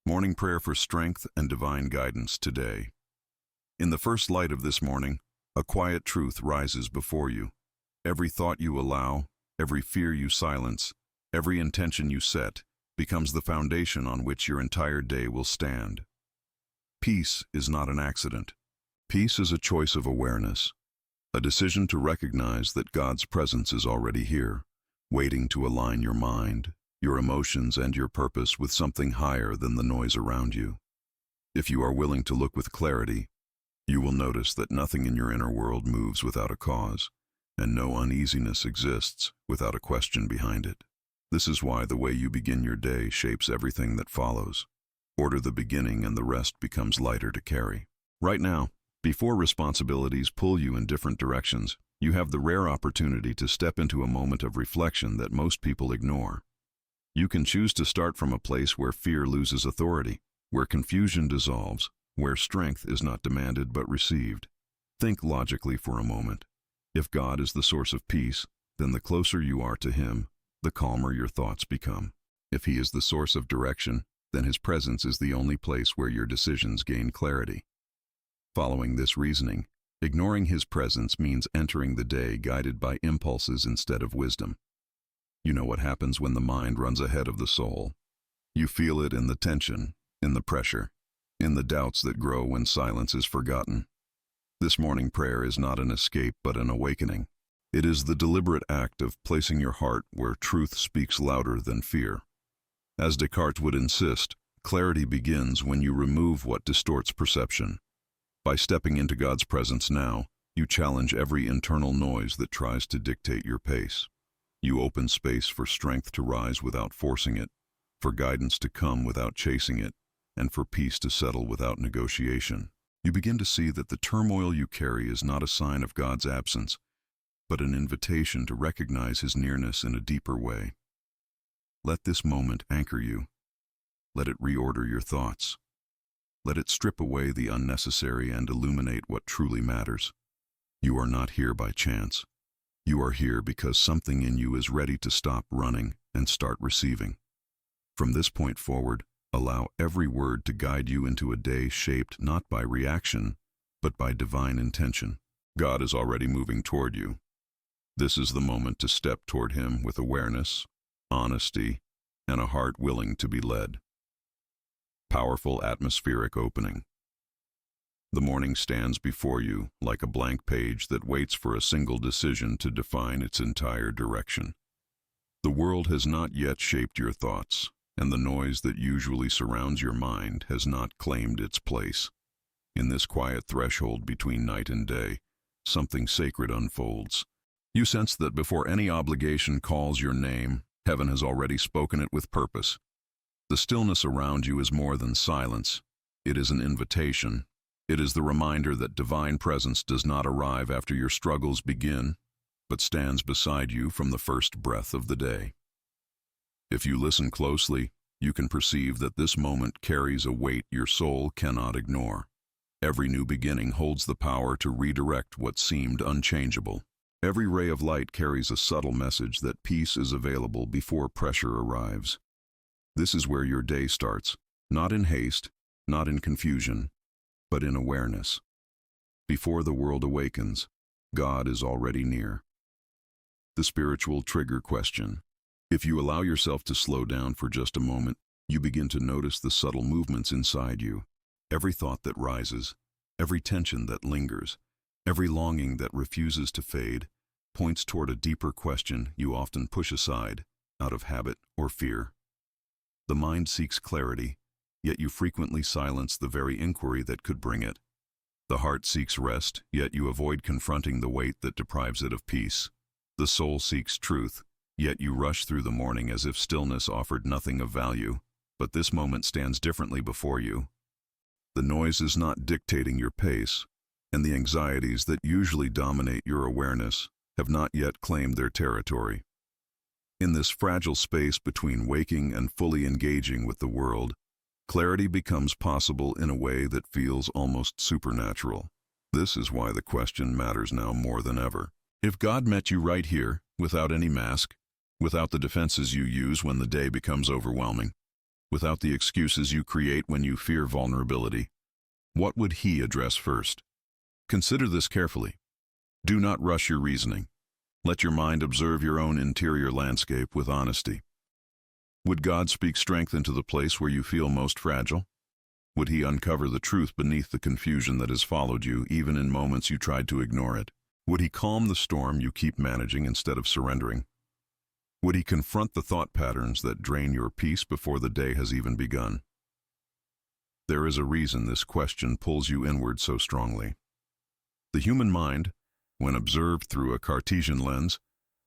Morning prayer for strength and divine guidance today. In the first light of this morning, a quiet truth rises before you. Every thought you allow, every fear you silence, every intention you set, becomes the foundation on which your entire day will stand. Peace is not an accident. Peace is a choice of awareness, a decision to recognize that God's presence is already here, waiting to align your mind, your emotions, and your purpose with something higher than the noise around you. If you are willing to look with clarity, you will notice that nothing in your inner world moves without a cause, and no uneasiness exists without a question behind it. This is why the way you begin your day shapes everything that follows. Order the beginning and the rest becomes lighter to carry. Right now, before responsibilities pull you in different directions, you have the rare opportunity to step into a moment of reflection that most people ignore. You can choose to start from a place where fear loses authority, where confusion dissolves, where strength is not demanded but received. Think logically for a moment. If God is the source of peace, then the closer you are to Him, the calmer your thoughts become. If He is the source of direction, then His presence is the only place where your decisions gain clarity. Following this reasoning, ignoring His presence means entering the day guided by impulses instead of wisdom. You know what happens when the mind runs ahead of the soul. You feel it in the tension, in the pressure, in the doubts that grow when silence is forgotten. This morning prayer is not an escape but an awakening. It is the deliberate act of placing your heart where truth speaks louder than fear. As Descartes would insist, clarity begins when you remove what distorts perception. By stepping into God's presence now, you challenge every internal noise that tries to dictate your pace. You open space for strength to rise without forcing it, for guidance to come without chasing it, and for peace to settle without negotiation. You begin to see that the turmoil you carry is not a sign of God's absence, but an invitation to recognize His nearness in a deeper way. Let this moment anchor you. Let it reorder your thoughts. Let it strip away the unnecessary and illuminate what truly matters. You are not here by chance. You are here because something in you is ready to stop running and start receiving. From this point forward, allow every word to guide you into a day shaped not by reaction, but by divine intention. God is already moving toward you. This is the moment to step toward Him with awareness, honesty, and a heart willing to be led. Powerful atmospheric opening. The morning stands before you like a blank page that waits for a single decision to define its entire direction. The world has not yet shaped your thoughts, and the noise that usually surrounds your mind has not claimed its place. In this quiet threshold between night and day, something sacred unfolds. You sense that before any obligation calls your name, heaven has already spoken it with purpose. The stillness around you is more than silence. It is an invitation. It is the reminder that divine presence does not arrive after your struggles begin, but stands beside you from the first breath of the day. If you listen closely, you can perceive that this moment carries a weight your soul cannot ignore. Every new beginning holds the power to redirect what seemed unchangeable. Every ray of light carries a subtle message that peace is available before pressure arrives. This is where your day starts, not in haste, not in confusion, but in awareness. Before the world awakens, God is already near. The spiritual trigger question. If you allow yourself to slow down for just a moment, you begin to notice the subtle movements inside you. Every thought that rises, every tension that lingers, every longing that refuses to fade, points toward a deeper question you often push aside, out of habit or fear. The mind seeks clarity, yet you frequently silence the very inquiry that could bring it. The heart seeks rest, yet you avoid confronting the weight that deprives it of peace. The soul seeks truth, yet you rush through the morning as if stillness offered nothing of value. But this moment stands differently before you. The noise is not dictating your pace, and the anxieties that usually dominate your awareness have not yet claimed their territory. In this fragile space between waking and fully engaging with the world, clarity becomes possible in a way that feels almost supernatural. This is why the question matters now more than ever. If God met you right here, without any mask, without the defenses you use when the day becomes overwhelming, without the excuses you create when you fear vulnerability. What would he address first? Consider this carefully. Do not rush your reasoning. Let your mind observe your own interior landscape with honesty. Would God speak strength into the place where you feel most fragile? Would he uncover the truth beneath the confusion that has followed you, even in moments you tried to ignore it? Would he calm the storm you keep managing instead of surrendering? Would he confront the thought patterns that drain your peace before the day has even begun? There is a reason this question pulls you inward so strongly. The human mind, when observed through a Cartesian lens,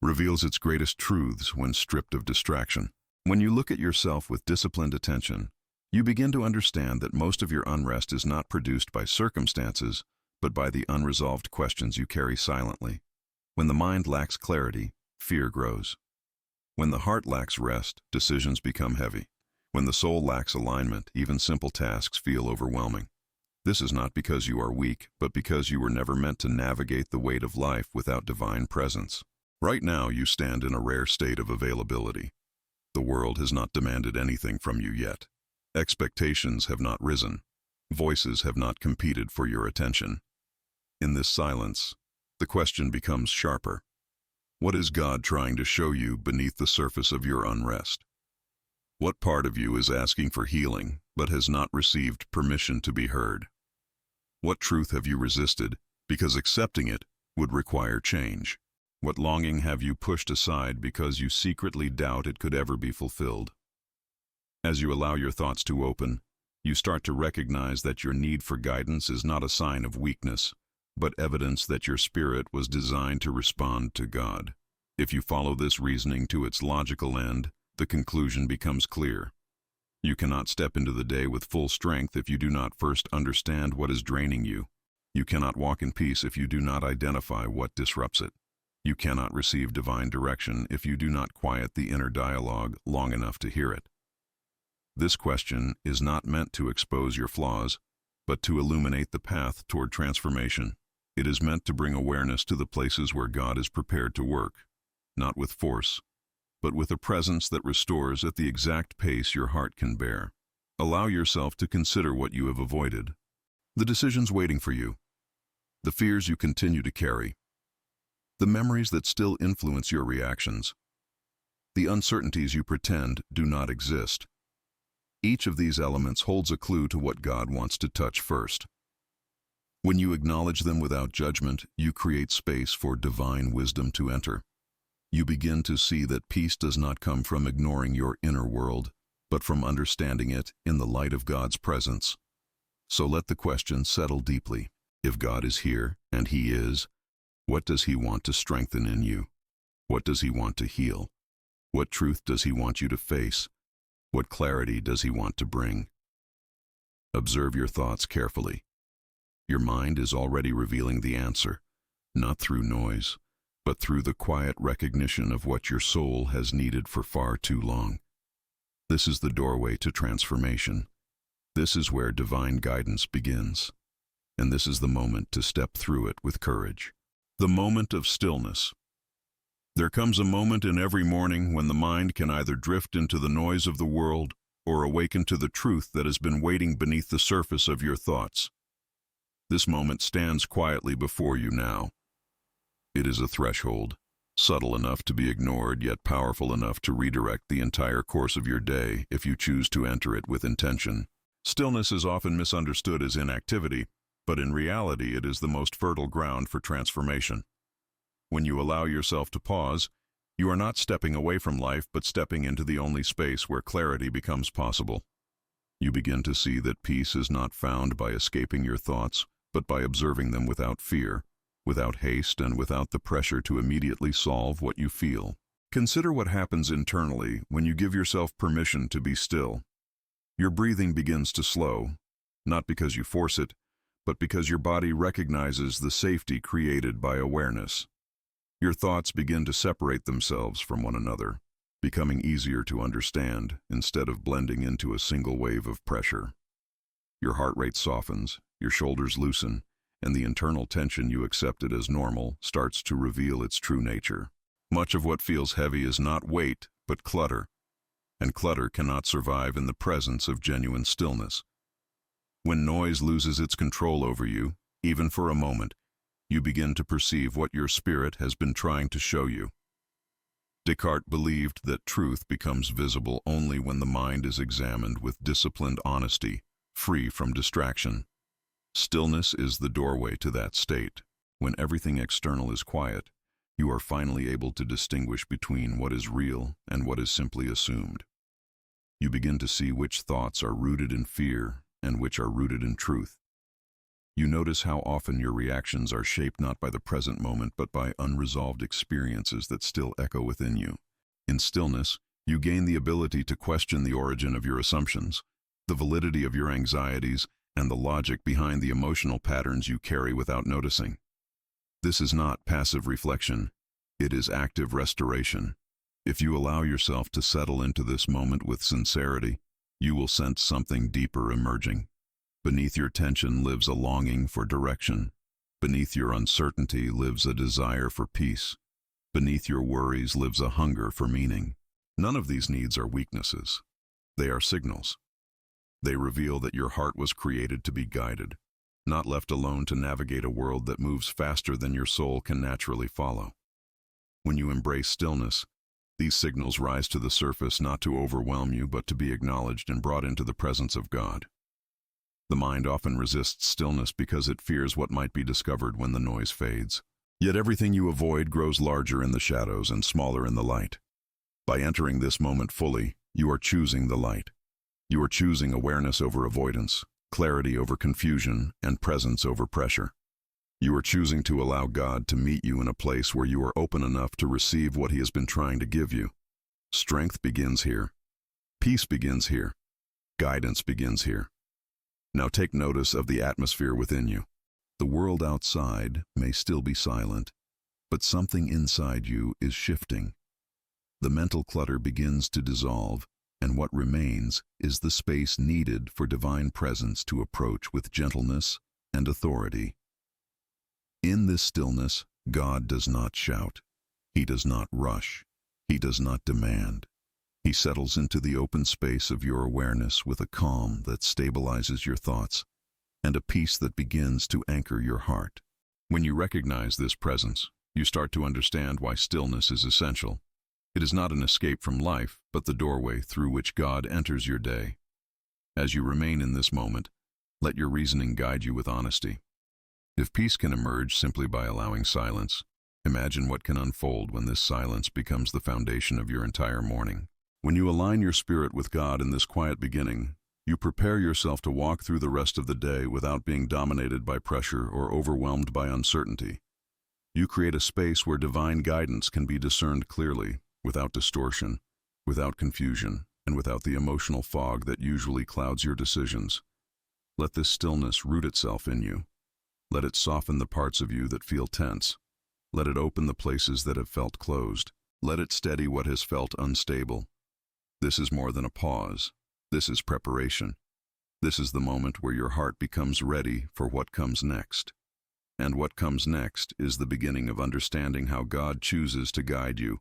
reveals its greatest truths when stripped of distraction. When you look at yourself with disciplined attention, you begin to understand that most of your unrest is not produced by circumstances, but by the unresolved questions you carry silently. When the mind lacks clarity, fear grows. When the heart lacks rest, decisions become heavy. When the soul lacks alignment, even simple tasks feel overwhelming. This is not because you are weak, but because you were never meant to navigate the weight of life without divine presence. Right now, you stand in a rare state of availability. The world has not demanded anything from you yet. Expectations have not risen. Voices have not competed for your attention. In this silence, the question becomes sharper. What is God trying to show you beneath the surface of your unrest? What part of you is asking for healing, but has not received permission to be heard? What truth have you resisted, because accepting it would require change? What longing have you pushed aside because you secretly doubt it could ever be fulfilled? As you allow your thoughts to open, you start to recognize that your need for guidance is not a sign of weakness, but evidence that your spirit was designed to respond to God. If you follow this reasoning to its logical end, the conclusion becomes clear. You cannot step into the day with full strength if you do not first understand what is draining you. You cannot walk in peace if you do not identify what disrupts it. You cannot receive divine direction if you do not quiet the inner dialogue long enough to hear it. This question is not meant to expose your flaws, but to illuminate the path toward transformation. It is meant to bring awareness to the places where God is prepared to work, not with force, but with a presence that restores at the exact pace your heart can bear. Allow yourself to consider what you have avoided, the decisions waiting for you, the fears you continue to carry, the memories that still influence your reactions, the uncertainties you pretend do not exist. Each of these elements holds a clue to what God wants to touch first. When you acknowledge them without judgment, you create space for divine wisdom to enter. You begin to see that peace does not come from ignoring your inner world, but from understanding it in the light of God's presence. So let the question settle deeply. If God is here, and He is, what does He want to strengthen in you? What does He want to heal? What truth does He want you to face? What clarity does He want to bring? Observe your thoughts carefully. Your mind is already revealing the answer, not through noise, but through the quiet recognition of what your soul has needed for far too long. This is the doorway to transformation. This is where divine guidance begins. And this is the moment to step through it with courage. The moment of stillness. There comes a moment in every morning when the mind can either drift into the noise of the world or awaken to the truth that has been waiting beneath the surface of your thoughts. This moment stands quietly before you now. It is a threshold, subtle enough to be ignored, yet powerful enough to redirect the entire course of your day if you choose to enter it with intention. Stillness is often misunderstood as inactivity, but in reality it is the most fertile ground for transformation. When you allow yourself to pause, you are not stepping away from life, but stepping into the only space where clarity becomes possible. You begin to see that peace is not found by escaping your thoughts, but by observing them without fear, without haste, and without the pressure to immediately solve what you feel. Consider what happens internally when you give yourself permission to be still. Your breathing begins to slow, not because you force it, but because your body recognizes the safety created by awareness. Your thoughts begin to separate themselves from one another, becoming easier to understand instead of blending into a single wave of pressure. Your heart rate softens, your shoulders loosen, and the internal tension you accepted as normal starts to reveal its true nature. Much of what feels heavy is not weight, but clutter. and clutter cannot survive in the presence of genuine stillness. When noise loses its control over you, even for a moment, you begin to perceive what your spirit has been trying to show you. Descartes believed that truth becomes visible only when the mind is examined with disciplined honesty, free from distraction. Stillness is the doorway to that state. When everything external is quiet, you are finally able to distinguish between what is real and what is simply assumed. You begin to see which thoughts are rooted in fear and which are rooted in truth. You notice how often your reactions are shaped not by the present moment but by unresolved experiences that still echo within you. In stillness, you gain the ability to question the origin of your assumptions, the validity of your anxieties, and the logic behind the emotional patterns you carry without noticing. This is not passive reflection, it is active restoration. If you allow yourself to settle into this moment with sincerity, you will sense something deeper emerging. Beneath your tension lives a longing for direction. Beneath your uncertainty lives a desire for peace. Beneath your worries lives a hunger for meaning. None of these needs are weaknesses. They are signals. They reveal that your heart was created to be guided, not left alone to navigate a world that moves faster than your soul can naturally follow. When you embrace stillness, these signals rise to the surface not to overwhelm you but to be acknowledged and brought into the presence of God. The mind often resists stillness because it fears what might be discovered when the noise fades. Yet everything you avoid grows larger in the shadows and smaller in the light. By entering this moment fully, you are choosing the light. You are choosing awareness over avoidance, clarity over confusion, and presence over pressure. You are choosing to allow God to meet you in a place where you are open enough to receive what He has been trying to give you. Strength begins here. Peace begins here. Guidance begins here. Now take notice of the atmosphere within you. The world outside may still be silent, but something inside you is shifting. The mental clutter begins to dissolve, and what remains is the space needed for divine presence to approach with gentleness and authority. In this stillness, God does not shout. He does not rush. He does not demand. He settles into the open space of your awareness with a calm that stabilizes your thoughts and a peace that begins to anchor your heart. When you recognize this presence, you start to understand why stillness is essential. It is not an escape from life, but the doorway through which God enters your day. As you remain in this moment, let your reasoning guide you with honesty. If peace can emerge simply by allowing silence, imagine what can unfold when this silence becomes the foundation of your entire morning. When you align your spirit with God in this quiet beginning, you prepare yourself to walk through the rest of the day without being dominated by pressure or overwhelmed by uncertainty. You create a space where divine guidance can be discerned clearly, without distortion, without confusion, and without the emotional fog that usually clouds your decisions. Let this stillness root itself in you. Let it soften the parts of you that feel tense. Let it open the places that have felt closed. Let it steady what has felt unstable. This is more than a pause. This is preparation. This is the moment where your heart becomes ready for what comes next. And what comes next is the beginning of understanding how God chooses to guide you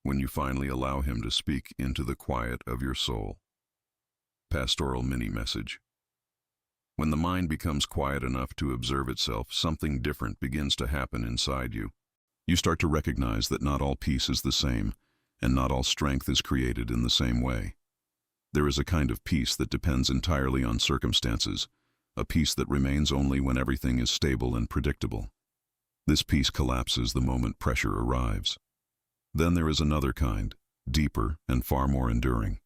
when you finally allow Him to speak into the quiet of your soul. Pastoral mini-message. When the mind becomes quiet enough to observe itself, something different begins to happen inside you. You start to recognize that not all peace is the same, and not all strength is created in the same way. There is a kind of peace that depends entirely on circumstances, a peace that remains only when everything is stable and predictable. This peace collapses the moment pressure arrives. Then there is another kind, deeper and far more enduring.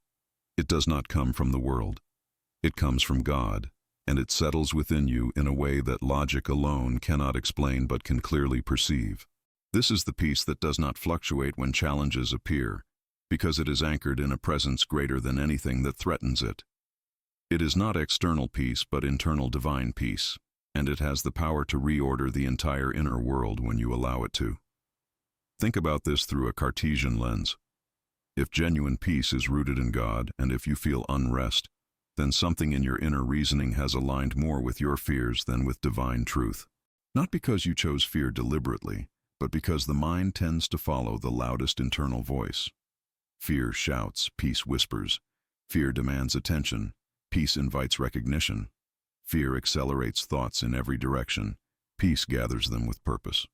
It does not come from the world. It comes from God, and it settles within you in a way that logic alone cannot explain but can clearly perceive. This is the peace that does not fluctuate when challenges appear, because it is anchored in a presence greater than anything that threatens it. It is not external peace but internal divine peace, and it has the power to reorder the entire inner world when you allow it to. Think about this through a Cartesian lens. If genuine peace is rooted in God, and if you feel unrest, then something in your inner reasoning has aligned more with your fears than with divine truth. Not because you chose fear deliberately, but because the mind tends to follow the loudest internal voice. Fear shouts, peace whispers. Fear demands attention. Peace invites recognition. Fear accelerates thoughts in every direction. Peace gathers them with purpose.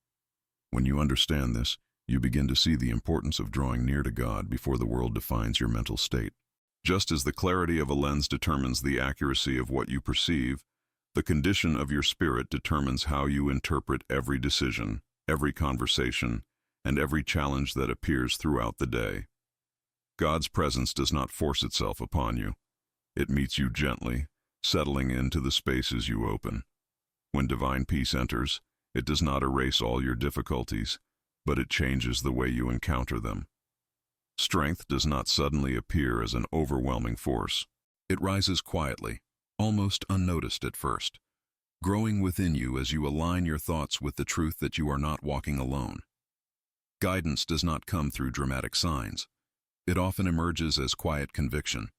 When you understand this, you begin to see the importance of drawing near to God before the world defines your mental state. Just as the clarity of a lens determines the accuracy of what you perceive, the condition of your spirit determines how you interpret every decision, every conversation, and every challenge that appears throughout the day. God's presence does not force itself upon you. It meets you gently, settling into the spaces you open. When divine peace enters, it does not erase all your difficulties, but it changes the way you encounter them. Strength does not suddenly appear as an overwhelming force. It rises quietly, almost unnoticed at first, growing within you as you align your thoughts with the truth that you are not walking alone. Guidance does not come through dramatic signs. It often emerges as quiet conviction,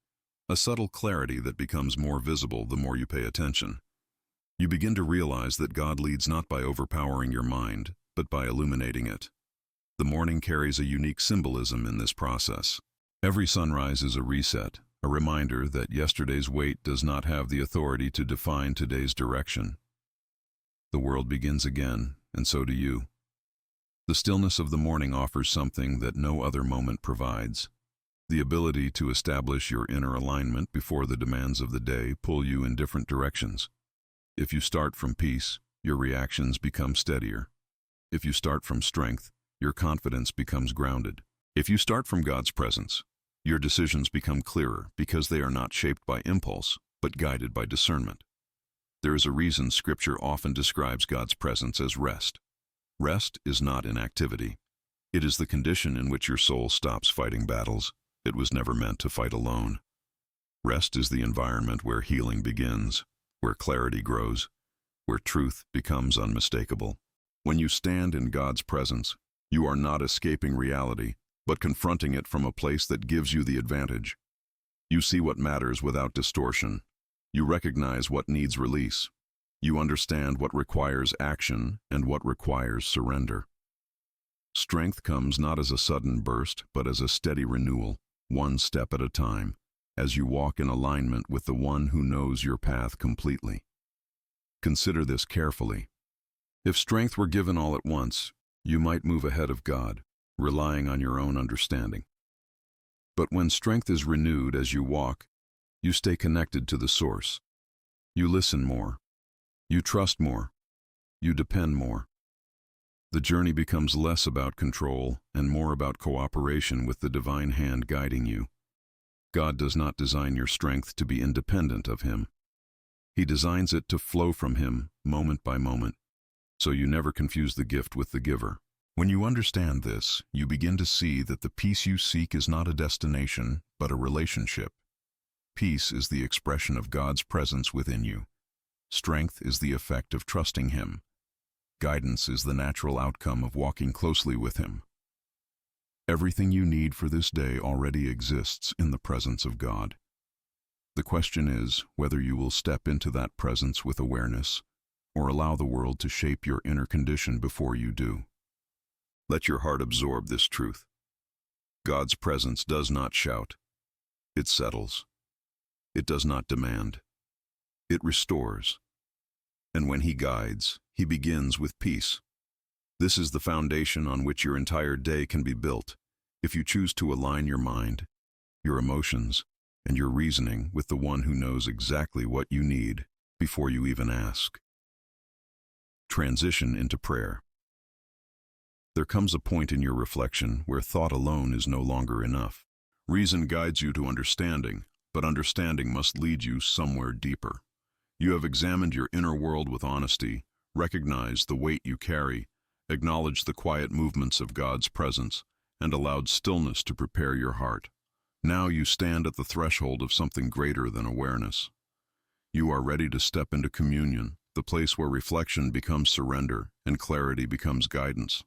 a subtle clarity that becomes more visible the more you pay attention. You begin to realize that God leads not by overpowering your mind, but by illuminating it. The morning carries a unique symbolism in this process. Every sunrise is a reset, a reminder that yesterday's weight does not have the authority to define today's direction. The world begins again, and so do you. The stillness of the morning offers something that no other moment provides. The ability to establish your inner alignment before the demands of the day pull you in different directions. If you start from peace, your reactions become steadier. If you start from strength, your confidence becomes grounded. If you start from God's presence, your decisions become clearer because they are not shaped by impulse, but guided by discernment. There is a reason Scripture often describes God's presence as rest. Rest is not inactivity. It is the condition in which your soul stops fighting battles it was never meant to fight alone. Rest is the environment where healing begins, where clarity grows, where truth becomes unmistakable. When you stand in God's presence, you are not escaping reality, but confronting it from a place that gives you the advantage. You see what matters without distortion. You recognize what needs release. You understand what requires action and what requires surrender. Strength comes not as a sudden burst, but as a steady renewal, one step at a time, as you walk in alignment with the one who knows your path completely. Consider this carefully. If strength were given all at once, you might move ahead of God, relying on your own understanding. But when strength is renewed as you walk, you stay connected to the source. You listen more. You trust more. You depend more. The journey becomes less about control and more about cooperation with the divine hand guiding you. God does not design your strength to be independent of Him. He designs it to flow from Him moment by moment, so you never confuse the gift with the giver. When you understand this, you begin to see that the peace you seek is not a destination, but a relationship. Peace is the expression of God's presence within you. Strength is the effect of trusting Him. Guidance is the natural outcome of walking closely with Him. Everything you need for this day already exists in the presence of God. The question is whether you will step into that presence with awareness, or allow the world to shape your inner condition before you do. Let your heart absorb this truth. God's presence does not shout. It settles. It does not demand. It restores. And when He guides, He begins with peace. This is the foundation on which your entire day can be built, if you choose to align your mind, your emotions, and your reasoning with the one who knows exactly what you need before you even ask. Transition into prayer. There comes a point in your reflection where thought alone is no longer enough. Reason guides you to understanding, but understanding must lead you somewhere deeper. You have examined your inner world with honesty, recognized the weight you carry, acknowledged the quiet movements of God's presence, and allowed stillness to prepare your heart. Now you stand at the threshold of something greater than awareness. You are ready to step into communion, the place where reflection becomes surrender and clarity becomes guidance.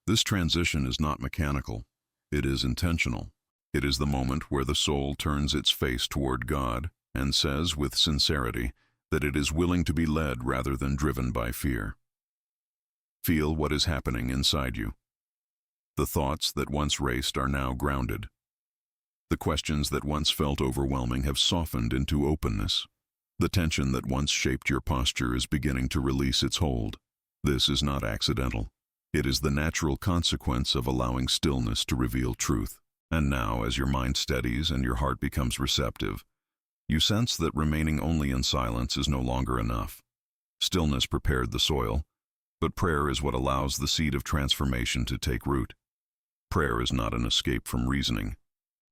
This transition is not mechanical. It is intentional. It is the moment where the soul turns its face toward God and says with sincerity that it is willing to be led rather than driven by fear. Feel what is happening inside you. The thoughts that once raced are now grounded. The questions that once felt overwhelming have softened into openness. The tension that once shaped your posture is beginning to release its hold. This is not accidental. It is the natural consequence of allowing stillness to reveal truth. And now, as your mind steadies and your heart becomes receptive, you sense that remaining only in silence is no longer enough. Stillness prepared the soil, but prayer is what allows the seed of transformation to take root. Prayer is not an escape from reasoning.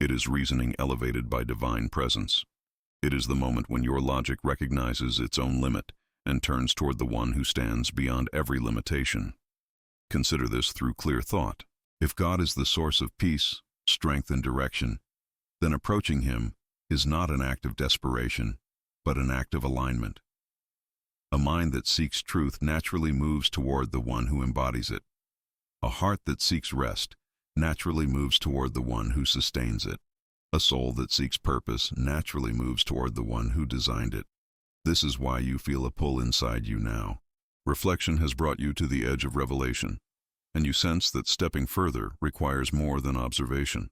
It is reasoning elevated by divine presence. It is the moment when your logic recognizes its own limit and turns toward the one who stands beyond every limitation. Consider this through clear thought. If God is the source of peace, strength, and direction, then approaching Him is not an act of desperation, but an act of alignment. A mind that seeks truth naturally moves toward the one who embodies it. A heart that seeks rest naturally moves toward the one who sustains it. A soul that seeks purpose naturally moves toward the one who designed it. This is why you feel a pull inside you now. Reflection has brought you to the edge of revelation, and you sense that stepping further requires more than observation.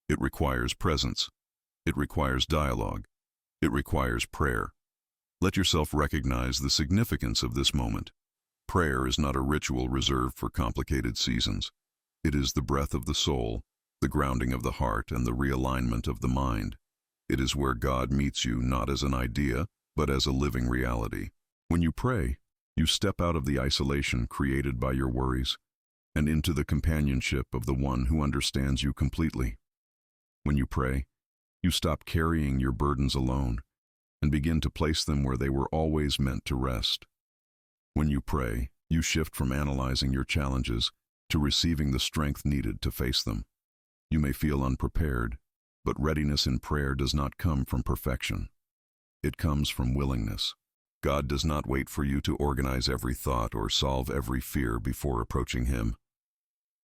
It requires presence. It requires dialogue. It requires prayer. Let yourself recognize the significance of this moment. Prayer is not a ritual reserved for complicated seasons. It is the breath of the soul, the grounding of the heart, and the realignment of the mind. It is where God meets you not as an idea, but as a living reality. When you pray, you step out of the isolation created by your worries and into the companionship of the one who understands you completely. When you pray, you stop carrying your burdens alone and begin to place them where they were always meant to rest. When you pray, you shift from analyzing your challenges to receiving the strength needed to face them. You may feel unprepared, but readiness in prayer does not come from perfection. It comes from willingness. God does not wait for you to organize every thought or solve every fear before approaching Him.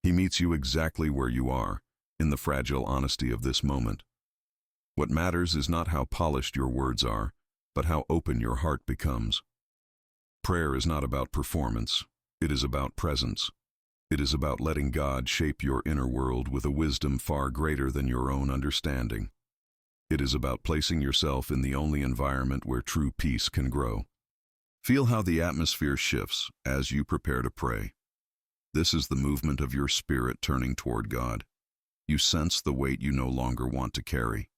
He meets you exactly where you are, in the fragile honesty of this moment. What matters is not how polished your words are, but how open your heart becomes. Prayer is not about performance. It is about presence. It is about letting God shape your inner world with a wisdom far greater than your own understanding. It is about placing yourself in the only environment where true peace can grow. Feel how the atmosphere shifts as you prepare to pray. This is the movement of your spirit turning toward God. You sense the weight you no longer want to carry.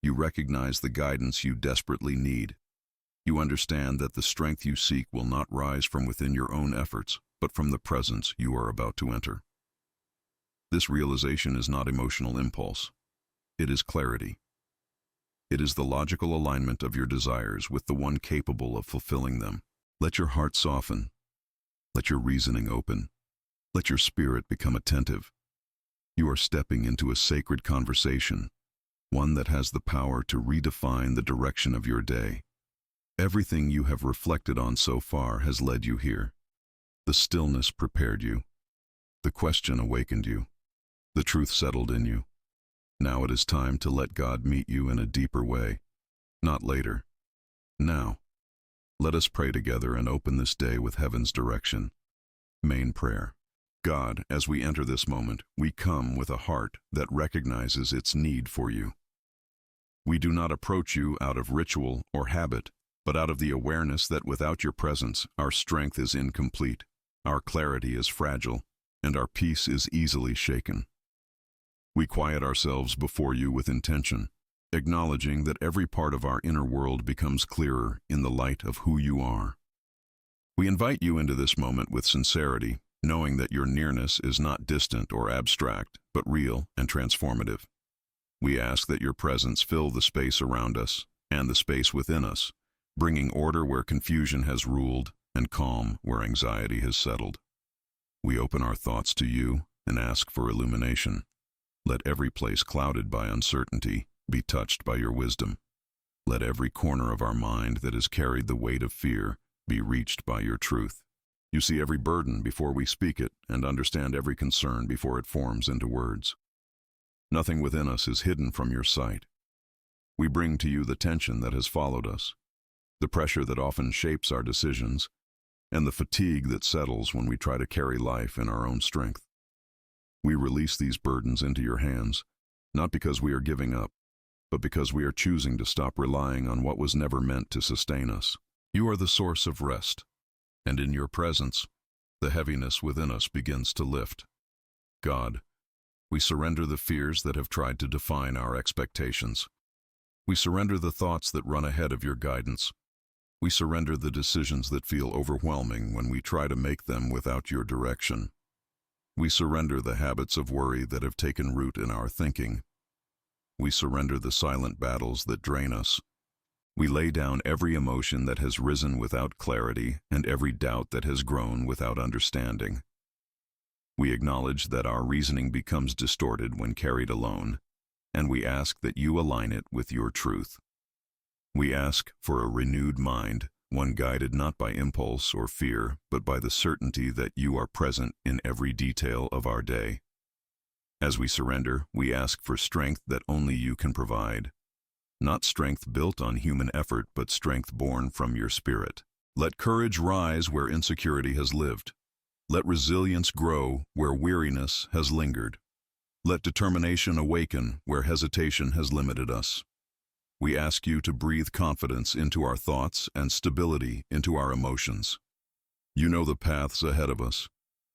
You recognize the guidance you desperately need. You understand that the strength you seek will not rise from within your own efforts, but from the presence you are about to enter. This realization is not emotional impulse. It is clarity. It is the logical alignment of your desires with the one capable of fulfilling them. Let your heart soften. Let your reasoning open. Let your spirit become attentive. You are stepping into a sacred conversation, one that has the power to redefine the direction of your day. Everything you have reflected on so far has led you here. The stillness prepared you. The question awakened you. The truth settled in you. Now it is time to let God meet you in a deeper way. Not later. Now. Let us pray together and open this day with heaven's direction. Main prayer. God, as we enter this moment, we come with a heart that recognizes its need for you. We do not approach you out of ritual or habit, but out of the awareness that without your presence, our strength is incomplete, our clarity is fragile, and our peace is easily shaken. We quiet ourselves before you with intention, acknowledging that every part of our inner world becomes clearer in the light of who you are. We invite you into this moment with sincerity, knowing that your nearness is not distant or abstract, but real and transformative. We ask that your presence fill the space around us and the space within us, bringing order where confusion has ruled and calm where anxiety has settled. We open our thoughts to you and ask for illumination. Let every place clouded by uncertainty be touched by your wisdom. Let every corner of our mind that has carried the weight of fear be reached by your truth. You see every burden before we speak it and understand every concern before it forms into words. Nothing within us is hidden from your sight. We bring to you the tension that has followed us, the pressure that often shapes our decisions, and the fatigue that settles when we try to carry life in our own strength. We release these burdens into your hands, not because we are giving up, but because we are choosing to stop relying on what was never meant to sustain us. You are the source of rest, and in your presence, the heaviness within us begins to lift. God, we surrender the fears that have tried to define our expectations. We surrender the thoughts that run ahead of your guidance. We surrender the decisions that feel overwhelming when we try to make them without your direction. We surrender the habits of worry that have taken root in our thinking. We surrender the silent battles that drain us. We lay down every emotion that has risen without clarity and every doubt that has grown without understanding. We acknowledge that our reasoning becomes distorted when carried alone, and we ask that you align it with your truth. We ask for a renewed mind, one guided not by impulse or fear, but by the certainty that you are present in every detail of our day. As we surrender, we ask for strength that only you can provide. Not strength built on human effort, but strength born from your spirit. Let courage rise where insecurity has lived. Let resilience grow where weariness has lingered. Let determination awaken where hesitation has limited us. We ask you to breathe confidence into our thoughts and stability into our emotions. You know the paths ahead of us,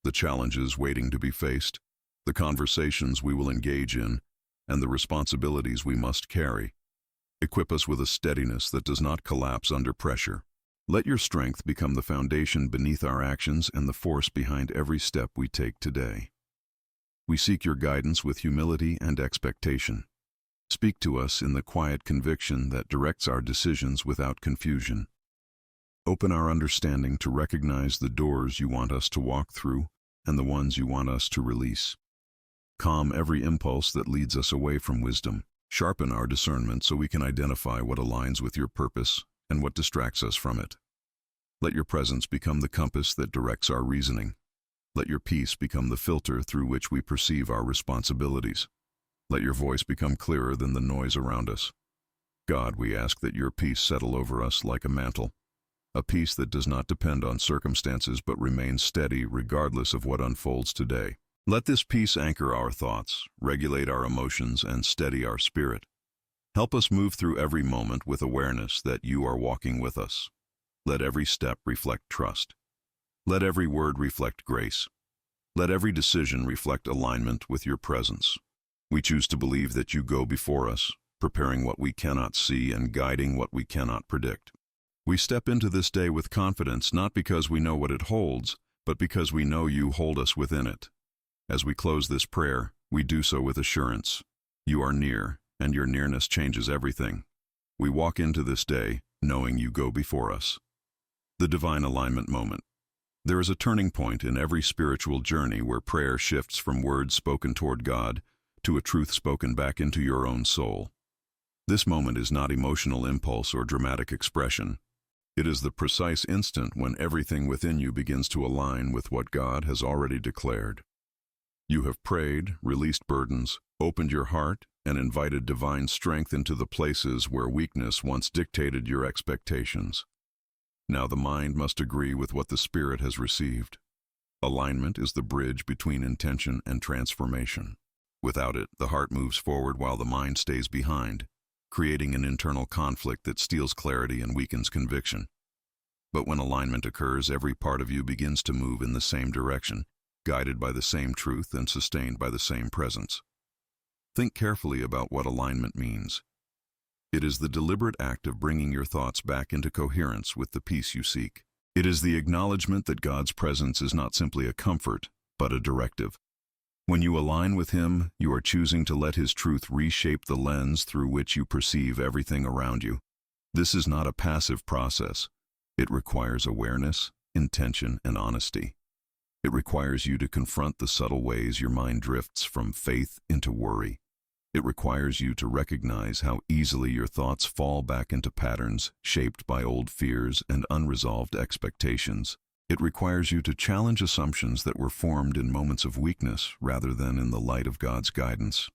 the challenges waiting to be faced, the conversations we will engage in, and the responsibilities we must carry. Equip us with a steadiness that does not collapse under pressure. Let your strength become the foundation beneath our actions and the force behind every step we take today. We seek your guidance with humility and expectation. Speak to us in the quiet conviction that directs our decisions without confusion. Open our understanding to recognize the doors you want us to walk through and the ones you want us to release. Calm every impulse that leads us away from wisdom. Sharpen our discernment so we can identify what aligns with your purpose and what distracts us from it. Let your presence become the compass that directs our reasoning. Let your peace become the filter through which we perceive our responsibilities. Let your voice become clearer than the noise around us. God, we ask that your peace settle over us like a mantle, a peace that does not depend on circumstances but remains steady regardless of what unfolds today. Let this peace anchor our thoughts, regulate our emotions, and steady our spirit. Help us move through every moment with awareness that you are walking with us. Let every step reflect trust. Let every word reflect grace. Let every decision reflect alignment with your presence. We choose to believe that you go before us, preparing what we cannot see and guiding what we cannot predict. We step into this day with confidence, not because we know what it holds, but because we know you hold us within it. As we close this prayer, we do so with assurance. You are near, and your nearness changes everything. We walk into this day knowing you go before us. The divine alignment moment. There is a turning point in every spiritual journey where prayer shifts from words spoken toward God to a truth spoken back into your own soul. This moment is not emotional impulse or dramatic expression. It is the precise instant when everything within you begins to align with what God has already declared. You have prayed, released burdens, opened your heart, and invited divine strength into the places where weakness once dictated your expectations. Now the mind must agree with what the spirit has received. Alignment is the bridge between intention and transformation. Without it, the heart moves forward while the mind stays behind, creating an internal conflict that steals clarity and weakens conviction. But when alignment occurs, every part of you begins to move in the same direction, guided by the same truth and sustained by the same presence. Think carefully about what alignment means. It is the deliberate act of bringing your thoughts back into coherence with the peace you seek. It is the acknowledgement that God's presence is not simply a comfort, but a directive. When you align with Him, you are choosing to let His truth reshape the lens through which you perceive everything around you. This is not a passive process. It requires awareness, intention, and honesty. It requires you to confront the subtle ways your mind drifts from faith into worry. It requires you to recognize how easily your thoughts fall back into patterns shaped by old fears and unresolved expectations. It requires you to challenge assumptions that were formed in moments of weakness rather than in the light of God's guidance.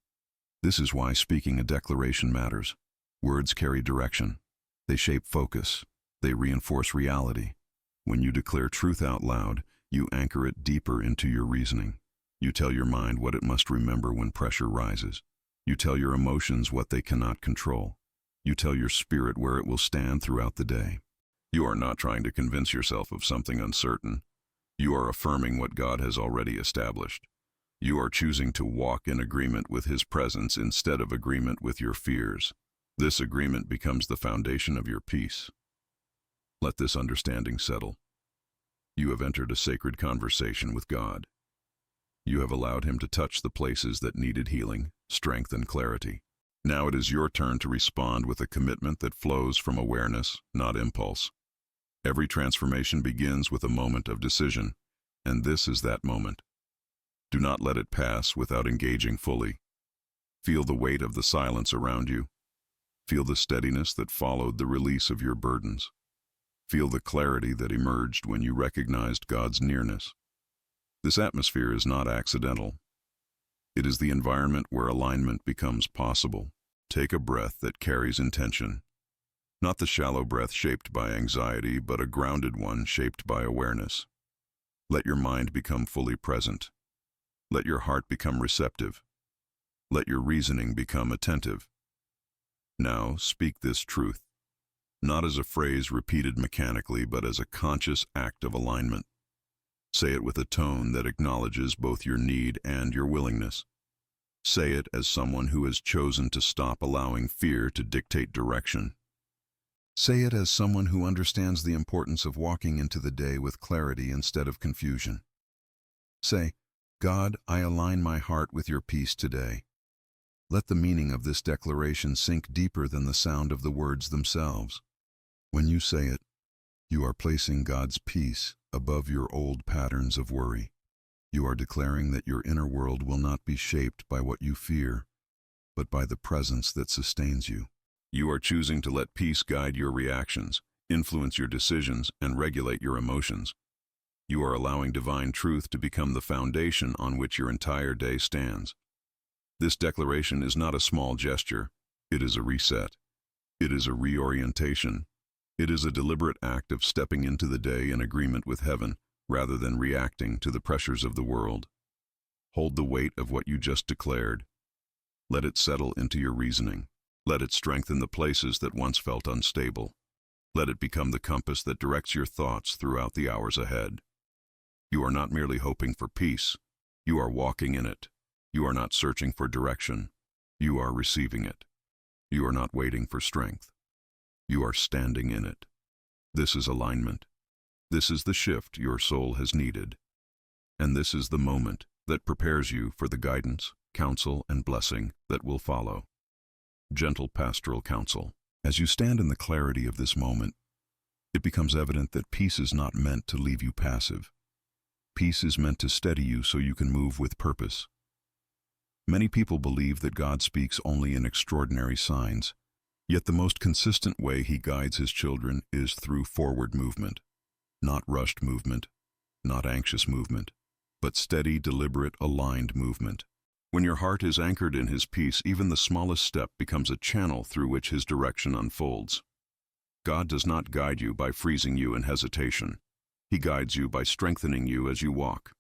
This is why speaking a declaration matters. Words carry direction. They shape focus. They reinforce reality. When you declare truth out loud, you anchor it deeper into your reasoning. You tell your mind what it must remember when pressure rises. You tell your emotions what they cannot control. You tell your spirit where it will stand throughout the day. You are not trying to convince yourself of something uncertain. You are affirming what God has already established. You are choosing to walk in agreement with His presence instead of agreement with your fears. This agreement becomes the foundation of your peace. Let this understanding settle. You have entered a sacred conversation with God. You have allowed Him to touch the places that needed healing, strength, and clarity. Now it is your turn to respond with a commitment that flows from awareness, not impulse. Every transformation begins with a moment of decision, and this is that moment. Do not let it pass without engaging fully. Feel the weight of the silence around you. Feel the steadiness that followed the release of your burdens. Feel the clarity that emerged when you recognized God's nearness. This atmosphere is not accidental. It is the environment where alignment becomes possible. Take a breath that carries intention. Not the shallow breath shaped by anxiety, but a grounded one shaped by awareness. Let your mind become fully present. Let your heart become receptive. Let your reasoning become attentive. Now speak this truth, not as a phrase repeated mechanically, but as a conscious act of alignment. Say it with a tone that acknowledges both your need and your willingness. Say it as someone who has chosen to stop allowing fear to dictate direction. Say it as someone who understands the importance of walking into the day with clarity instead of confusion. Say, God, I align my heart with your peace today. Let the meaning of this declaration sink deeper than the sound of the words themselves. When you say it, you are placing God's peace above your old patterns of worry. You are declaring that your inner world will not be shaped by what you fear, but by the presence that sustains you. You are choosing to let peace guide your reactions, influence your decisions, and regulate your emotions. You are allowing divine truth to become the foundation on which your entire day stands. This declaration is not a small gesture. It is a reset. It is a reorientation. It is a deliberate act of stepping into the day in agreement with heaven, rather than reacting to the pressures of the world. Hold the weight of what you just declared. Let it settle into your reasoning. Let it strengthen the places that once felt unstable. Let it become the compass that directs your thoughts throughout the hours ahead. You are not merely hoping for peace. You are walking in it. You are not searching for direction. You are receiving it. You are not waiting for strength. You are standing in it. This is alignment. This is the shift your soul has needed. And this is the moment that prepares you for the guidance, counsel, and blessing that will follow. Gentle pastoral counsel. As you stand in the clarity of this moment, it becomes evident that peace is not meant to leave you passive. Peace is meant to steady you so you can move with purpose. Many people believe that God speaks only in extraordinary signs, yet the most consistent way He guides His children is through forward movement. Not rushed movement, not anxious movement, but steady, deliberate, aligned movement. When your heart is anchored in His peace, even the smallest step becomes a channel through which His direction unfolds. God does not guide you by freezing you in hesitation. He guides you by strengthening you as you walk.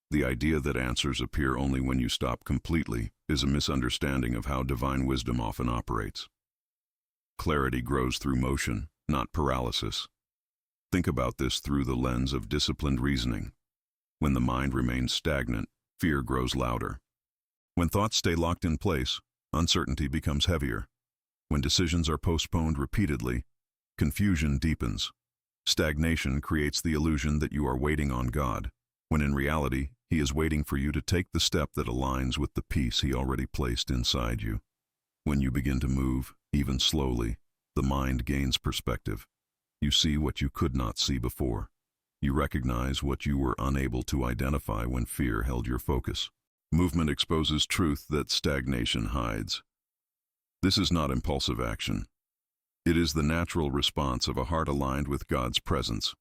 The idea that answers appear only when you stop completely is a misunderstanding of how divine wisdom often operates. Clarity grows through motion, not paralysis. Think about this through the lens of disciplined reasoning. When the mind remains stagnant, fear grows louder. When thoughts stay locked in place, uncertainty becomes heavier. When decisions are postponed repeatedly, confusion deepens. Stagnation creates the illusion that you are waiting on God, when in reality, He is waiting for you to take the step that aligns with the peace He already placed inside you. When you begin to move, even slowly, the mind gains perspective. You see what you could not see before. You recognize what you were unable to identify when fear held your focus. Movement exposes truth that stagnation hides. This is not impulsive action. It is the natural response of a heart aligned with God's presence.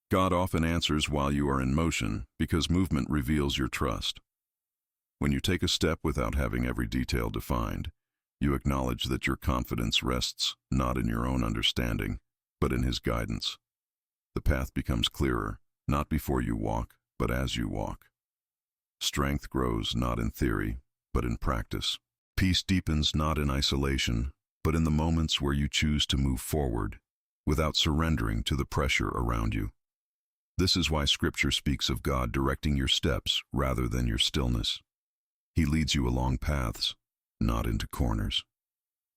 God often answers while you are in motion because movement reveals your trust. When you take a step without having every detail defined, you acknowledge that your confidence rests not in your own understanding, but in His guidance. The path becomes clearer, not before you walk, but as you walk. Strength grows not in theory, but in practice. Peace deepens not in isolation, but in the moments where you choose to move forward without surrendering to the pressure around you. This is why Scripture speaks of God directing your steps rather than your stillness. He leads you along paths, not into corners.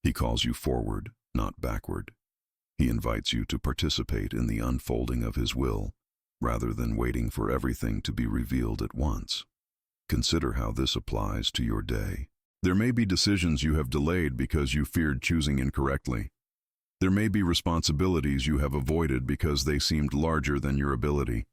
He calls you forward, not backward. He invites you to participate in the unfolding of His will, rather than waiting for everything to be revealed at once. Consider how this applies to your day. There may be decisions you have delayed because you feared choosing incorrectly. There may be responsibilities you have avoided because they seemed larger than your ability.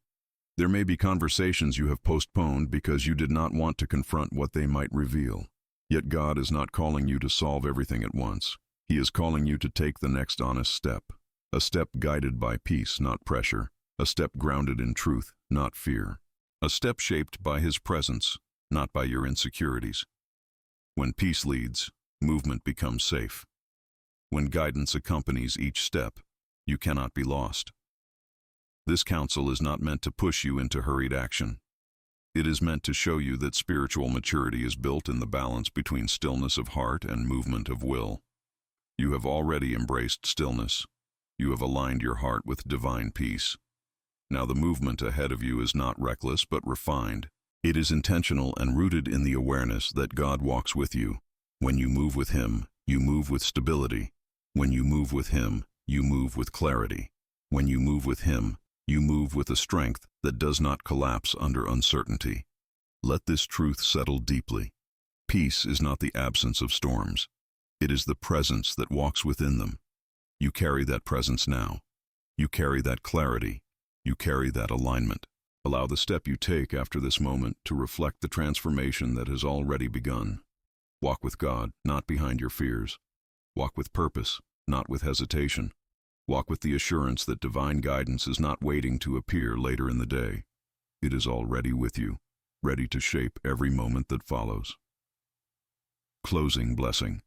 There may be conversations you have postponed because you did not want to confront what they might reveal. Yet God is not calling you to solve everything at once. He is calling you to take the next honest step, a step guided by peace, not pressure, a step grounded in truth, not fear, a step shaped by His presence, not by your insecurities. When peace leads, movement becomes safe. When guidance accompanies each step, you cannot be lost. This counsel is not meant to push you into hurried action. It is meant to show you that spiritual maturity is built in the balance between stillness of heart and movement of will. You have already embraced stillness. You have aligned your heart with divine peace. Now the movement ahead of you is not reckless but refined. It is intentional and rooted in the awareness that God walks with you. When you move with Him, you move with stability. When you move with Him, you move with clarity. When you move with Him, you move with a strength that does not collapse under uncertainty. Let this truth settle deeply. Peace is not the absence of storms. It is the presence that walks within them. You carry that presence now. You carry that clarity. You carry that alignment. Allow the step you take after this moment to reflect the transformation that has already begun. Walk with God, not behind your fears. Walk with purpose, not with hesitation. Walk with the assurance that divine guidance is not waiting to appear later in the day. It is already with you, ready to shape every moment that follows. Closing blessing.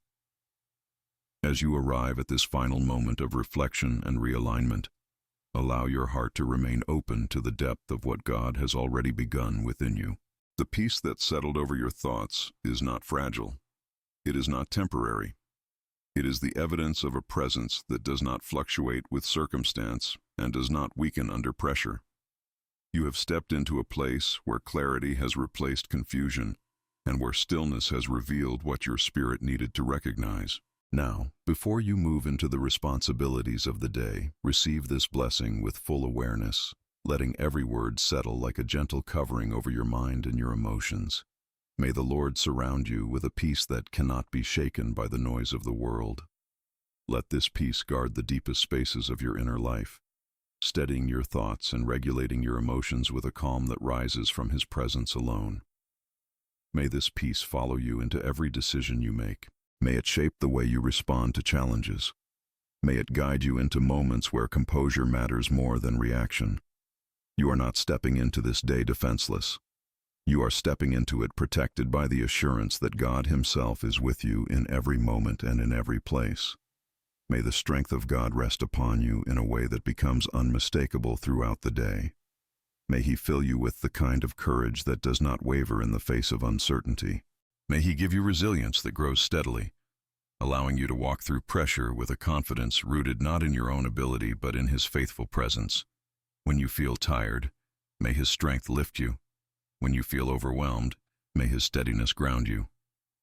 As you arrive at this final moment of reflection and realignment, allow your heart to remain open to the depth of what God has already begun within you. The peace that settled over your thoughts is not fragile. It is not temporary. It is the evidence of a presence that does not fluctuate with circumstance and does not weaken under pressure. You have stepped into a place where clarity has replaced confusion and where stillness has revealed what your spirit needed to recognize. Now, before you move into the responsibilities of the day, receive this blessing with full awareness, letting every word settle like a gentle covering over your mind and your emotions. May the Lord surround you with a peace that cannot be shaken by the noise of the world. Let this peace guard the deepest spaces of your inner life, steadying your thoughts and regulating your emotions with a calm that rises from His presence alone. May this peace follow you into every decision you make. May it shape the way you respond to challenges. May it guide you into moments where composure matters more than reaction. You are not stepping into this day defenseless. You are stepping into it protected by the assurance that God Himself is with you in every moment and in every place. May the strength of God rest upon you in a way that becomes unmistakable throughout the day. May He fill you with the kind of courage that does not waver in the face of uncertainty. May He give you resilience that grows steadily, allowing you to walk through pressure with a confidence rooted not in your own ability but in His faithful presence. When you feel tired, may His strength lift you. When you feel overwhelmed, may His steadiness ground you.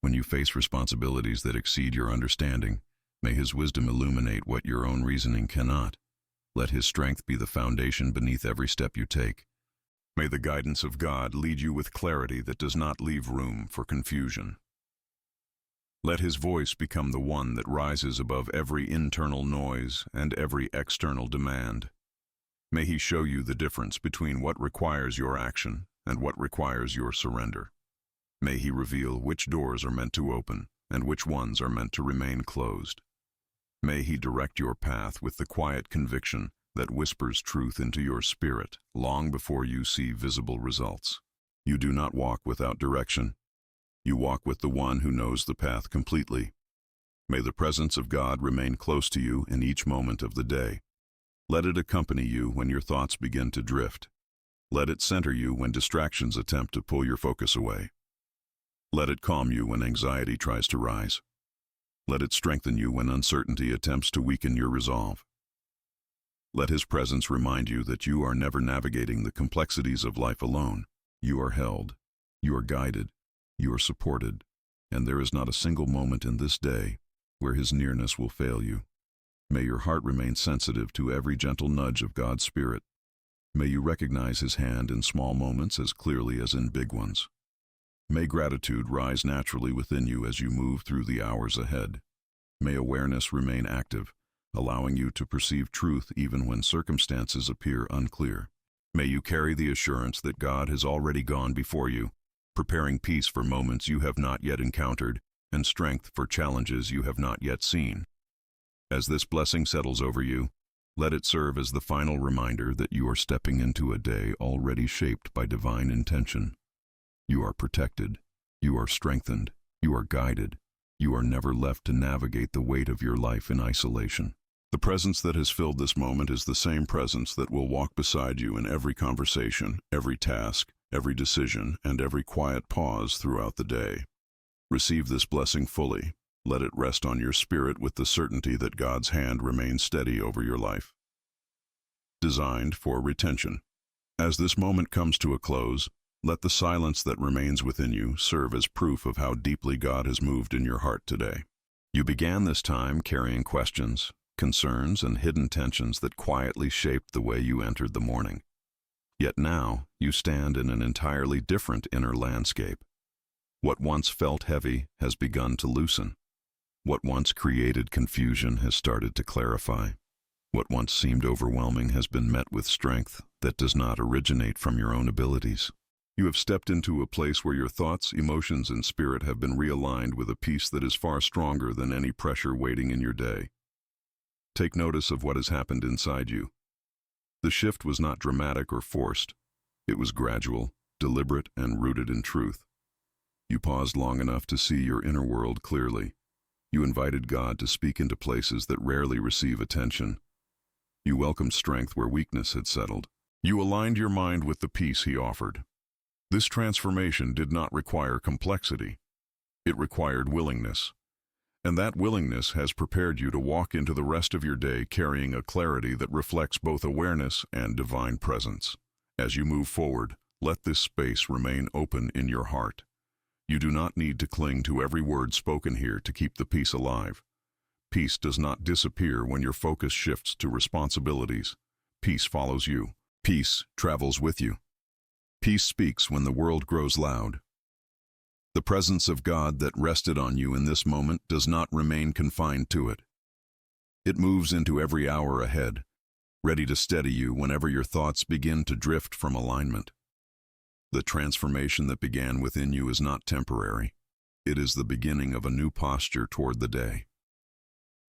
When you face responsibilities that exceed your understanding, may His wisdom illuminate what your own reasoning cannot. Let His strength be the foundation beneath every step you take. May the guidance of God lead you with clarity that does not leave room for confusion. Let His voice become the one that rises above every internal noise and every external demand. May He show you the difference between what requires your action and what requires your surrender. May He reveal which doors are meant to open and which ones are meant to remain closed. May He direct your path with the quiet conviction that whispers truth into your spirit long before you see visible results. You do not walk without direction. You walk with the one who knows the path completely. May the presence of God remain close to you in each moment of the day. Let it accompany you when your thoughts begin to drift. Let it center you when distractions attempt to pull your focus away. Let it calm you when anxiety tries to rise. Let it strengthen you when uncertainty attempts to weaken your resolve. Let His presence remind you that you are never navigating the complexities of life alone. You are held, you are guided, you are supported, and there is not a single moment in this day where His nearness will fail you. May your heart remain sensitive to every gentle nudge of God's Spirit. May you recognize His hand in small moments as clearly as in big ones. May gratitude rise naturally within you as you move through the hours ahead. May awareness remain active, allowing you to perceive truth even when circumstances appear unclear. May you carry the assurance that God has already gone before you, preparing peace for moments you have not yet encountered and strength for challenges you have not yet seen. As this blessing settles over you, let it serve as the final reminder that you are stepping into a day already shaped by divine intention. You are protected, you are strengthened, you are guided, you are never left to navigate the weight of your life in isolation. The presence that has filled this moment is the same presence that will walk beside you in every conversation, every task, every decision, and every quiet pause throughout the day. Receive this blessing fully. Let it rest on your spirit with the certainty that God's hand remains steady over your life. Designed for retention. As this moment comes to a close, let the silence that remains within you serve as proof of how deeply God has moved in your heart today. You began this time carrying questions, concerns, and hidden tensions that quietly shaped the way you entered the morning. Yet now, you stand in an entirely different inner landscape. What once felt heavy has begun to loosen. What once created confusion has started to clarify. What once seemed overwhelming has been met with strength that does not originate from your own abilities. You have stepped into a place where your thoughts, emotions, and spirit have been realigned with a peace that is far stronger than any pressure waiting in your day. Take notice of what has happened inside you. The shift was not dramatic or forced. It was gradual, deliberate, and rooted in truth. You paused long enough to see your inner world clearly. You invited God to speak into places that rarely receive attention. You welcomed strength where weakness had settled. You aligned your mind with the peace He offered. This transformation did not require complexity. It required willingness. And that willingness has prepared you to walk into the rest of your day carrying a clarity that reflects both awareness and divine presence. As you move forward, let this space remain open in your heart. You do not need to cling to every word spoken here to keep the peace alive. Peace does not disappear when your focus shifts to responsibilities. Peace follows you. Peace travels with you. Peace speaks when the world grows loud. The presence of God that rested on you in this moment does not remain confined to it. It moves into every hour ahead, ready to steady you whenever your thoughts begin to drift from alignment. The transformation that began within you is not temporary. It is the beginning of a new posture toward the day.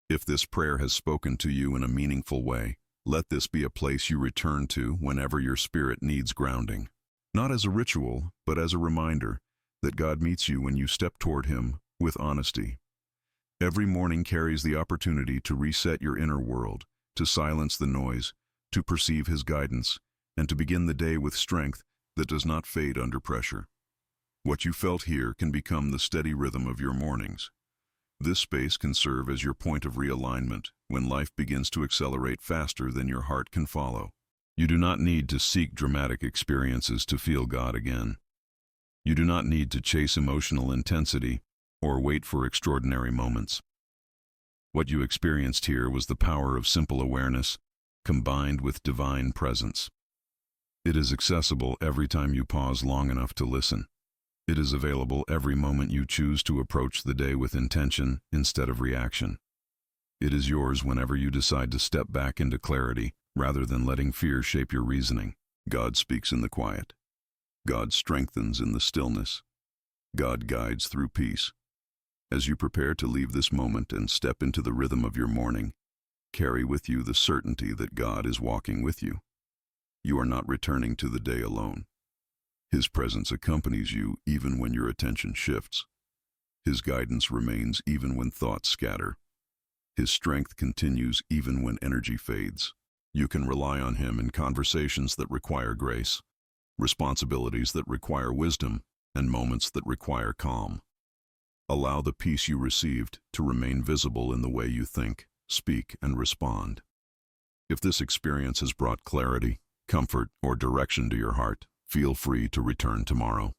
If this prayer has spoken to you in a meaningful way, let this be a place you return to whenever your spirit needs grounding. Not as a ritual, but as a reminder that God meets you when you step toward Him with honesty. Every morning carries the opportunity to reset your inner world, to silence the noise, to perceive His guidance, and to begin the day with strength that does not fade under pressure. What you felt here can become the steady rhythm of your mornings. This space can serve as your point of realignment when life begins to accelerate faster than your heart can follow. You do not need to seek dramatic experiences to feel God again. You do not need to chase emotional intensity or wait for extraordinary moments. What you experienced here was the power of simple awareness combined with divine presence. It is accessible every time you pause long enough to listen. It is available every moment you choose to approach the day with intention instead of reaction. It is yours whenever you decide to step back into clarity rather than letting fear shape your reasoning. God speaks in the quiet. God strengthens in the stillness. God guides through peace. As you prepare to leave this moment and step into the rhythm of your morning, carry with you the certainty that God is walking with you. You are not returning to the day alone. His presence accompanies you even when your attention shifts. His guidance remains even when thoughts scatter. His strength continues even when energy fades. You can rely on Him in conversations that require grace, responsibilities that require wisdom, and moments that require calm. Allow the peace you received to remain visible in the way you think, speak, and respond. If this experience has brought clarity, comfort, or direction to your heart, feel free to return tomorrow.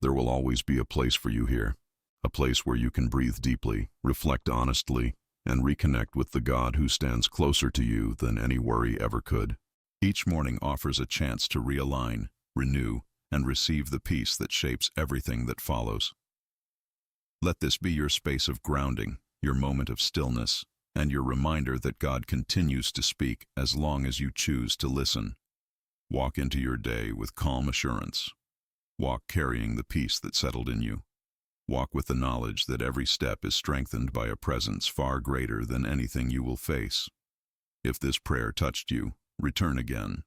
There will always be a place for you here, a place where you can breathe deeply, reflect honestly, and reconnect with the God who stands closer to you than any worry ever could. Each morning offers a chance to realign, renew, and receive the peace that shapes everything that follows. Let this be your space of grounding, your moment of stillness, and your reminder that God continues to speak as long as you choose to listen. Walk into your day with calm assurance. Walk carrying the peace that settled in you. Walk with the knowledge that every step is strengthened by a presence far greater than anything you will face. If this prayer touched you, return again.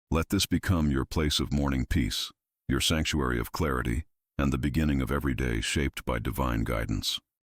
Let this become your place of morning peace, your sanctuary of clarity, and the beginning of every day shaped by divine guidance.